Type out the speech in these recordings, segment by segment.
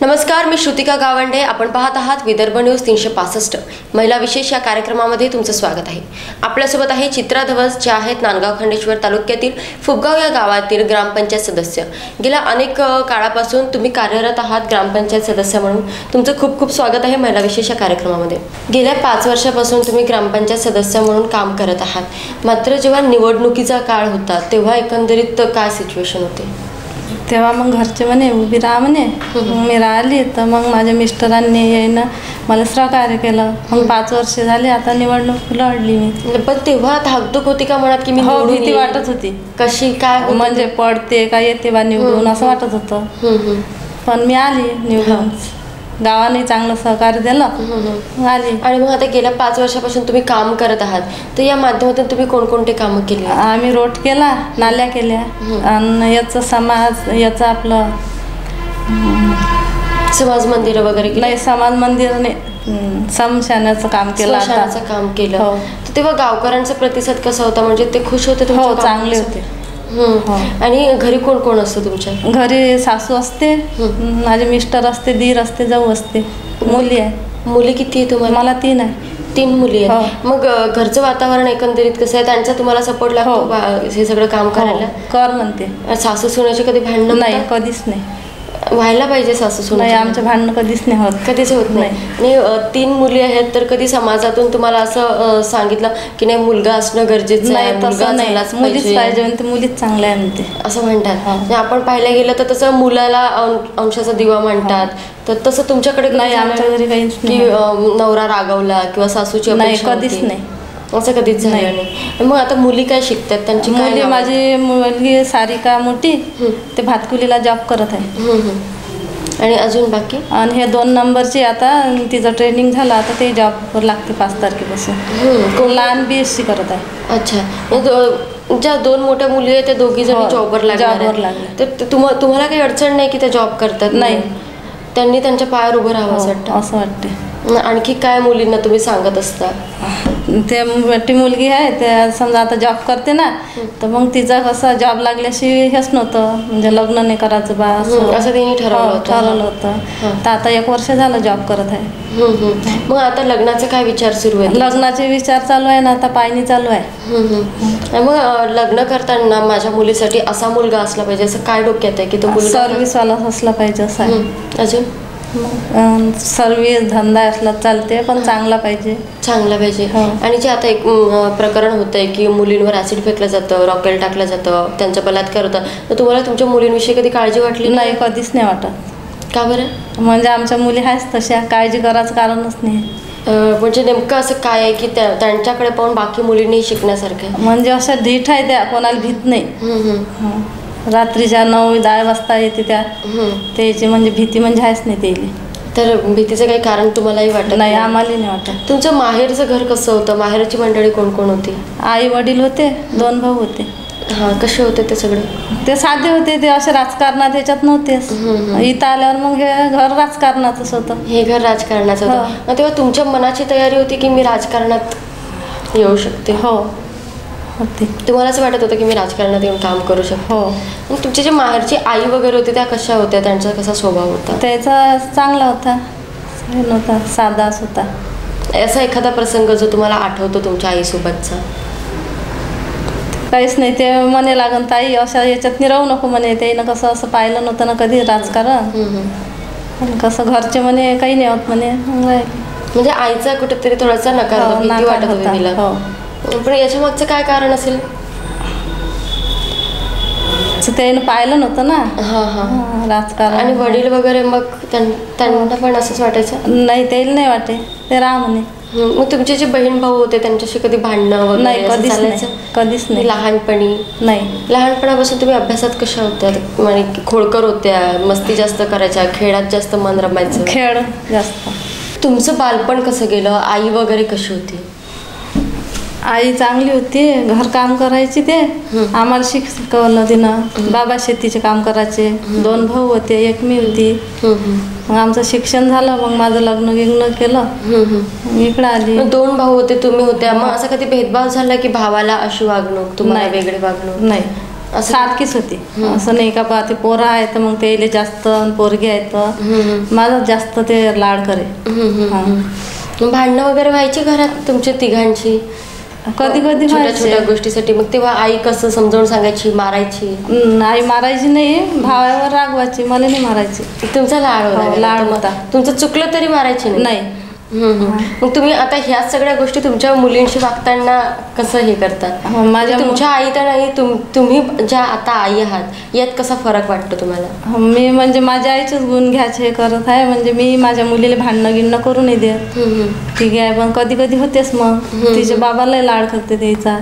नमस्कार, मी श्रुतिका गावंडे. आपण पाहत आहात विदर्भ न्यूज 365 महिला विशेष या कार्यक्रमामध्ये तुमचं स्वागत आहे. आपल्यासोबत आहे चित्रा धवस, ज्या आहेत नांदगाव खंडेश्वर तालुक्यातील फुगगाव या गावातील ग्रामपंचायत सदस्य. गेल्या अनेक काळापासून तुम्ही कार्यरत आहात ग्रामपंचायत सदस्य म्हणून. तुमचं खूप खूप स्वागत आहे महिला विशेष या कार्यक्रमामध्ये. गेल्या 5 वर्षापासून तुम्ही ग्रामपंचायत सदस्य म्हणून काम करत आहात. मात्र जेव्हा निवडणुकीचा काळ होता तेव्हा एकंदरीत काय सिच्युएशन होती? तेव्हा मग घरचे म्हणे उभी राहा म्हणे. मी राहिली तर मग माझ्या मिस्टरांनी येईन मला सहकार्य केलं. मग 5 वर्ष झाले आता निवडणूक लढली मी. पण तेव्हा धाकधूक होती का मनात की मी भीती वाटत होती? कशी काय म्हणजे पडते का येते बा निवडून असं वाटत होतं. पण मी आली निवडून. गावाने चांगलं सहकार्य दिलं आली. आणि मग आता गेल्या 5 वर्षापासून तुम्ही काम करत आहात, तर या माध्यमातून तुम्ही कोणकोणते कामं केली? आम्ही रोड केला, नाल्या केल्या, आणि याचं समाज याचं आपलं समाज मंदिर वगैरे नाही, समाज मंदिर नाही, समशानाचं काम केलं. काम केलं. तर तेव्हा गावकऱ्यांचा प्रतिसाद कसा होता? म्हणजे ते खुश होते? हो, चांगले होते. आणि घरी कोण कोण असतं तुमच्या? घरी सासू असते, माझे मिस्टर असते, दीर असते, जाऊ असते, मुली आहे. मुली किती आहे तुम्हाला? मला 3 आहे. 3 मुली आहे. मग घरचं वातावरण एकंदरीत कसं आहे? त्यांचा तुम्हाला सपोर्ट लागतो हे सगळं काम करायला? कर म्हणते. सासू सुनेची कधी भांडण नाही? कधीच नाही. व्हायला पाहिजे सासू सुने. नाही, आमचं भांडणं कधीच नाही होत. कधीच होत नाही. आणि 3 मुली आहेत, तर कधी समाजातून तुम्हाला असं सांगितलं की नाही मुलगा असणं गरजेचं आहे? तसं नाही, मुलीच पाहिजे म्हणते, मुलीच चांगल्या आहे म्हणते असं म्हणतात. आपण पाहायला गेलं तर तसं मुलाला अंशाचा दिवा म्हणतात, तर तसं तुमच्याकडे नाही? आमच्या घरी काहीच की नवरा रागवला किंवा सासूची अपेक्षा कधीच नाही, असं कधीच झालं नाही. मग आता मुली काय शिकतात? त्यांची मुली, माझी मुलगी सारिका मोठी ते भातकुलीला जॉब करत आहे. आणि अजून बाकी? आणि हे 2 नंबरची आता तिचं ट्रेनिंग झालं, आता ते जॉबवर लागते 5 तारखेपासून. लहान BSc करत आहे. अच्छा. ज्या 2 मोठ्या मुली आहेत त्या दोघी जणी जॉबवर लागल्या. तर तुम्हाला काही अडचण नाही की त्या जॉब करतात? नाही, त्यांनी त्यांच्या पायावर उभं राहावं असं वाटतं. असं वाटते. आणखी काय मुलींना तुम्ही सांगत असता? ते मोठी मुलगी आहे, ते समजा आता जॉब करते ना, तर मग तिचा कसं जॉब लागल्याशिवाय हेच नव्हतं, म्हणजे लग्न नाही करायचं बा असं तिने ठरवलं होतं. तर आता 1 वर्ष झालं जॉब करत आहे. मग आता लग्नाचा काय विचार सुरू आहे? लग्नाचे विचार चालू आहे ना, आता पाहणी चालू आहे. मग लग्न करताना माझ्या मुलीसाठी असा मुलगा असला पाहिजे असं काय डोक्यात आहे की तो मुलगा सर्व्हिसवाला असला पाहिजे असं आहे? अजून सर्व्हिस धंदा असला चालते, पण चांगला पाहिजे. आणि जे आता एक प्रकरण होत आहे की मुलींवर ऍसिड फेकलं जातं, रॉकेल टाकलं जातं, त्यांचा बलात्कार होता, तर तुम्हाला तुमच्या मुलींविषयी कधी काळजी वाटली? नाही, कधीच नाही वाटत. का बरं? म्हणजे आमच्या मुली आहेच तशा, काळजी करायचं कारणच नाही. म्हणजे नेमकं असं काय आहे की त्यांच्याकडे पाहून बाकी मुलींनी शिकण्यासारखं? म्हणजे असं धीट आहे, त्या कोणाला भीत नाही. रात्रीच्या 9-10 वाजता येते त्याची म्हणजे भीती म्हणजे आहेच नाही त्याला. तर भीतीचं काही कारण तुम्हालाही वाटत नाही? आम्हाला नाही वाटत. तुमचं माहेरचं घर कसं होतं? माहेरची मंडळी कोण कोण होती? आई वडील होते, 2 भाऊ होते. कसे होते ते सगळे? ते साधे होते, ते असे राजकारणात ह्याच्यात नव्हतेच. इथं आल्यावर मग हे घर राजकारणाचंच होतं. हे घर राजकारणाचं होतं. तेव्हा तुमच्या मनाची तयारी होती की मी राजकारणात येऊ शकते? हो होते. तुम्हाला असं वाटत होतं की मी राजकारणात येऊन काम करू शकतो? हो. मग तुमची जी माहेरची आई वगैरे होती त्या कशा होत्या? त्यांचा कसा स्वभाव होता? त्याचा चांगला होता, नव्हता, साधाच होता. असा एखादा प्रसंग जो तुम्हाला आठवतो तुमच्या आईसोबतचा? काहीच नाही. ते म्हणे लागन ताई अशा याच्यात राहू नको म्हणे, त्यानं कसं असं पाहिलं नव्हतं ना कधी राजकारण. कसं घरचे म्हणे काही नाही होत म्हणे. म्हणजे आईचा कुठेतरी थोडासा नकार भीती वाटत होती तिला. पण याच्या मागचं काय कारण असेल? त्यानं पाहिलं नव्हतं ना राजकारण. आणि वडील वगैरे मग त्यांना पण असंच वाटायचं? नाही, त्याला नाही वाटे, ते राहा म्हणे. मग तुमचे जे बहीण भाऊ होते त्यांच्याशी कधी भांडणं वगैरे? नाही, कधीच नाही. लहानपणी? नाही. लहानपणापासून तुम्ही अभ्यासात कशा होत्या? म्हणजे खोडकर होत्या, मस्ती जास्त करायच्या, खेळात जास्त मन रमायचं? खेळ जास्त. तुमचं बालपण कसं गेलं? आई वगैरे कशी होती? आई चांगली होती, घर काम करायची, ते आम्हाला शिकवलं तिनं. बाबा शेतीचे काम करायचे, 2 भाऊ होते, 1 मी होती. मग आमचं शिक्षण झालं, मग माझं लग्न केलं, इकडं आली. 2 भाऊ होते, तुम्ही होत्या. मग असं कधी भेदभाव झाला की भावाला अशी वागणूक, तुम्हाला वेगळी वागणूक? नाही. सारखीच होती. असं नाही का बा ते पोरं आहेत तर मग ते जास्त पोरगी आहेत, माझं जास्त ते लाड करे. भांडणं वगैरे व्हायची घरात तुमच्या तिघांची? कधी कधी छोट्या छोट्या गोष्टीसाठी. मग तेव्हा आई कसं समजावून सांगायची, मारायची? आई मारायची नाही, भावावर रागवायची, मला नाही मारायची. तुमचा लाड होता. तुमचं चुकलं तरी मारायची नाही. मग तुम्ही आता ह्या सगळ्या गोष्टी तुमच्या मुलींशी वागताना कसं हे करतात? माझ्या तुमच्या आई तर नाही, तुम्ही ज्या आता आई आहात यात कसा फरक वाटतो तुम्हाला? मी म्हणजे माझ्या आईचेच गुण घ्यायचे हे करत आहे. म्हणजे मी माझ्या मुलीला भांडणं गिणणं करू नाही देत. ठीक आहे, पण कधी कधी होतेच मग तिच्या बाबाला लाड करते द्यायचा.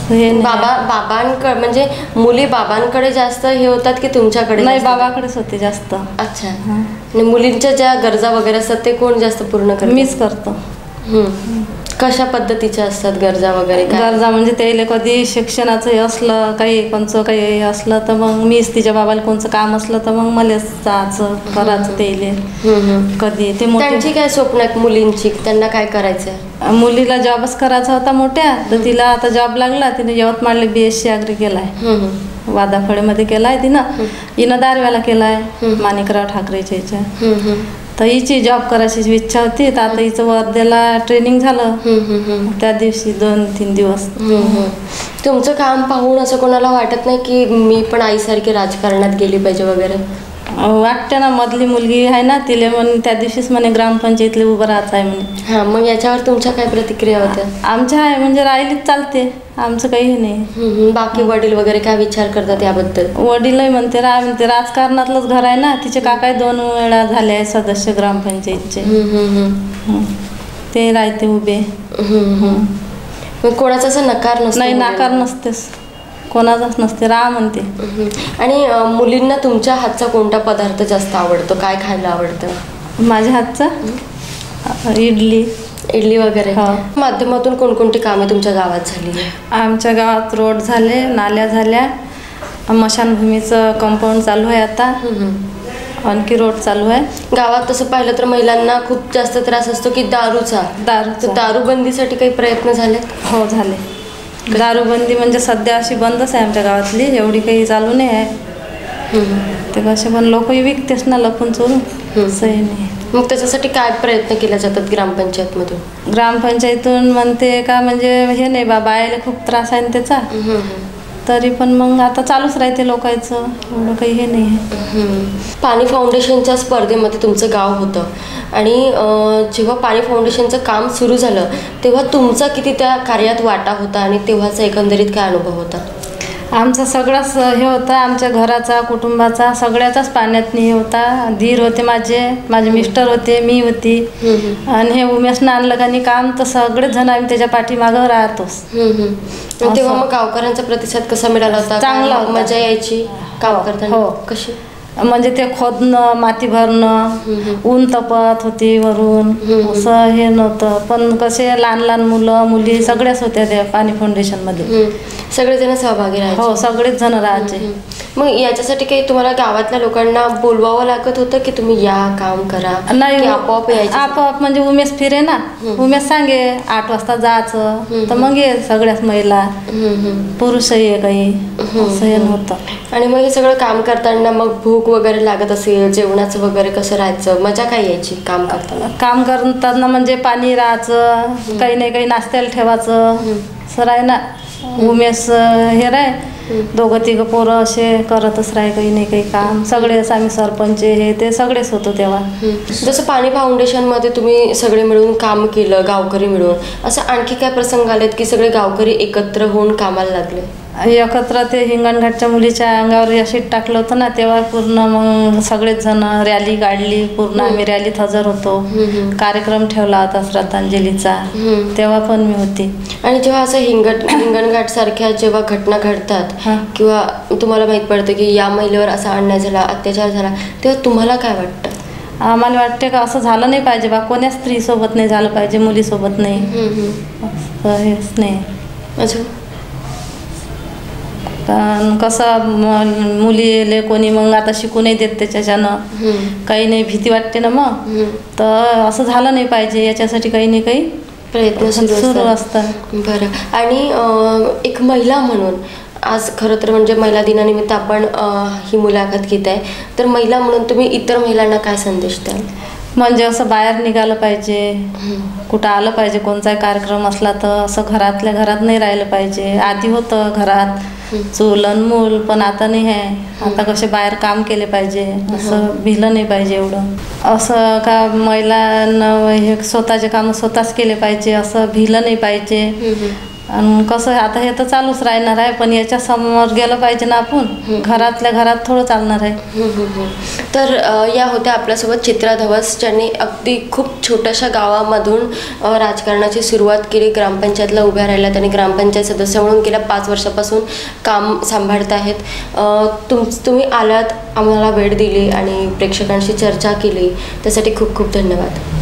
बाबांकडे म्हणजे मुली बाबांकडे जास्त हे होतात की तुमच्याकडे? नाही, बाबाकडेच होते जास्त. अच्छा. आणि मुलींच्या ज्या गरजा वगैरे असतात ते कोण जास्त पूर्ण करतं? मीच करतो. कशा पद्धतीच्या असतात गरजा वगैरे? गरजा म्हणजे त्याला कधी शिक्षणाचं हे असलं, काही कोणचं काही असलं तर मग मीच, तिच्या बाबाला कोणचं काम असलं तर मग मलाच जायचं करायचं त्याला. कधी ते त्यांची काय स्वप्न आहेत मुलींची, त्यांना काय करायचंय? मुलीला जॉबच करायचा होता मोठ्या, तर तिला आता जॉब लागला. तिने यवतमाळला BSc ॲग्री केलाय, वादाफळेमध्ये केलाय तिनं. हिनं दारव्याला केलाय माणिकराव ठाकरेच्या याच्या. तर हिची जॉब करायची इच्छा होती, तर आता हिचं वर्ध्याला ट्रेनिंग झालं त्या दिवशी 2-3 दिवस. तुमचं काम पाहून असं कोणाला वाटत नाही की मी पण आईसारखी राजकारणात गेली पाहिजे वगैरे? वाटते ना. मधली मुलगी आहे ना, तिला म्हणे त्या दिवशीच म्हणे ग्रामपंचायतले उभं राहायचं आहे म्हणे. मग याच्यावर तुमच्या काय प्रतिक्रिया होत्या? आमच्या आहे म्हणजे राहिलीच चालते, आमचं काही नाही. बाकी वडील वगैरे काय विचार करतात याबद्दल? वडीलही म्हणते राजकारणातलंच घर आहे ना. तिचे काका 2 वेळा झाले आहे सदस्य ग्रामपंचायतचे. ते राहते उभे. कोणाचा असं नकार नसतो? नाही, नकार नसतेच, कोणाचाच नसते. म्हणते. आणि मुलींना तुमच्या हातचा कोणता पदार्थ जास्त आवडतो? काय खायला आवडतं? माझ्या हातचा इडली वगैरे. माध्यमातून कोणकोणती कामे तुमच्या गावात झाली? आमच्या गावात रोड झाले, नाल्या झाल्या, मशानभूमीचं कंपाऊंड चालू आहे आता, आणखी रोड चालू आहे. गावात तसं पाहिलं तर महिलांना खूप जास्त त्रास असतो की दारूचा. दारूबंदीसाठी काही प्रयत्न झाले? हो, झाले. दारूबंदी म्हणजे सध्या अशी बंदच आहे आमच्या गावातली, एवढी काही चालू नाही आहे. ते कसे पण लोकही विकतेच ना लपून चोरून, सही नाही. मग त्याच्यासाठी काय प्रयत्न केले जातात ग्रामपंचायतमधून? ग्रामपंचायतून म्हणते का म्हणजे हे नाही बा, बायाला खूप त्रास आहे त्याचा, तरी पण मग आता चालूच राहते लोकांचं, एवढं काही हे नाही आहे. पाणी फाउंडेशनच्या स्पर्धेमध्ये तुमचं गाव होतं आणि जेव्हा पाणी फाउंडेशनचं काम सुरू झालं तेव्हा तुमचा किती त्या कार्यात वाटा होता आणि तेव्हाचा एकंदरीत काय अनुभव होता? आमचा सगळाच हे होता, आमच्या घराचा, कुटुंबाचा, सगळ्याचाच पाण्यात हे होता. धीर होते माझे मिस्टर होते, मी होती. आणि हे उमेशनं आणलं का नाही काम, तर सगळेच जण आम्ही त्याच्या पाठीमागं राहतोच. तेव्हा मग गावकऱ्यांचा प्रतिसाद कसा मिळाला होता? चांगला, मजा यायची काम करताना? हो. कशी म्हणजे ते खोदणं, माती भरणं, ऊन तपत होती वरून, असं हे नव्हतं. पण कसे लहान मुलं मुली सगळ्याच होत्या त्या पाणी फाउंडेशनमध्ये. सगळेजण सहभागी राहायचे? हो, सगळेच जण राहायचे. मग याच्यासाठी काही तुम्हाला गावातल्या लोकांना बोलवावं लागत होतं की तुम्ही या काम करा? नाही, आपोआप यायचं? आपोआप म्हणजे उमेश फिरे ना, उमेश सांगे 8 वाजता जायचं, तर मग ये सगळ्याच महिला, पुरुषही आहे काही, असं हे नव्हतं. आणि मग हे सगळं काम करताना मग भूक वगैरे लागत असेल, जेवणाचं वगैरे कसं राहायचं? मजा काय यायची काम करताना? काम करताना म्हणजे पाणी राहायचं, काही नाही काही नाश्त्याला ठेवायचं, सर आहे ना. उमेश हे राय 2-3 पोरं असे करतच राहे काही नाही काही काम. सगळेच आम्ही सरपंच हे ते सगळेच होतो तेव्हा. जसं पाणी फाउंडेशनमध्ये तुम्ही सगळे मिळून काम केलं, गावकरी मिळून, असं आणखी काय प्रसंग आलेत की सगळे गावकरी एकत्र होऊन कामाला लागले? एकत्र ते हिंगणघाटच्या मुलीच्या अंगावर शीट टाकलं होतं ना, तेव्हा पूर्ण मग सगळेच जण रॅली काढली, पूर्ण आम्ही रॅलीत हजर होतो. कार्यक्रम ठेवला होता श्रद्धांजलीचा, तेव्हा पण मी होती. आणि जेव्हा असं हिंगणघाट सारख्या जेव्हा घटना घडतात किंवा तुम्हाला माहीत पडतं की या महिलेवर असा अन्याय झाला, अत्याचार झाला, तेव्हा तुम्हाला काय वाटतं? आम्हाला वाटते का असं झालं नाही पाहिजे बा, कोण्या स्त्रीसोबत नाही झालं पाहिजे, मुलीसोबत नाही, हेच नाही. अच्छा. कसं मुलीले कोणी मग आता शिकू नाही देत त्याच्यानं, काही नाही, भीती वाटते ना मग. तर असं झालं नाही पाहिजे, याच्यासाठी काही नाही काही प्रयत्न सुरू असतात. बरं. आणि एक महिला म्हणून आज खरं तर म्हणजे महिला दिनानिमित्त आपण ही मुलाखत घेत आहे, तर महिला म्हणून तुम्ही इतर महिलांना काय संदेश द्याल? म्हणजे असं बाहेर निघालं पाहिजे, कुठं आलं पाहिजे, कोणताही कार्यक्रम असला तर असं घरातल्या घरात नाही राहिलं पाहिजे. आधी होतं घरात चूल आणि मूल, पण आता नाही आहे. आता कसे बाहेर काम केले पाहिजे, असं भिलं नाही पाहिजे एवढं. असं का महिलांना हे स्वतःचे कामं स्वतःच केले पाहिजे, असं भिलं नाही पाहिजे. आणि कसं आता हे तर चालूच राहणार आहे, पण याच्या समोर गेलं पाहिजे ना आपण. घरातल्या घरात थोडं चालणार आहे. तर या होत्या आपल्यासोबत चित्रा धवस, ज्यांनी अगदी खूप छोट्याशा गावामधून राजकारणाची सुरुवात केली. ग्रामपंचायतला उभ्या राहिल्या, त्यांनी ग्रामपंचायत सदस्य म्हणून गेल्या 5 वर्षापासून काम सांभाळत आहेत. तुम्ही आलात, आम्हाला वेळ दिली आणि प्रेक्षकांशी चर्चा केली, त्यासाठी खूप खूप धन्यवाद.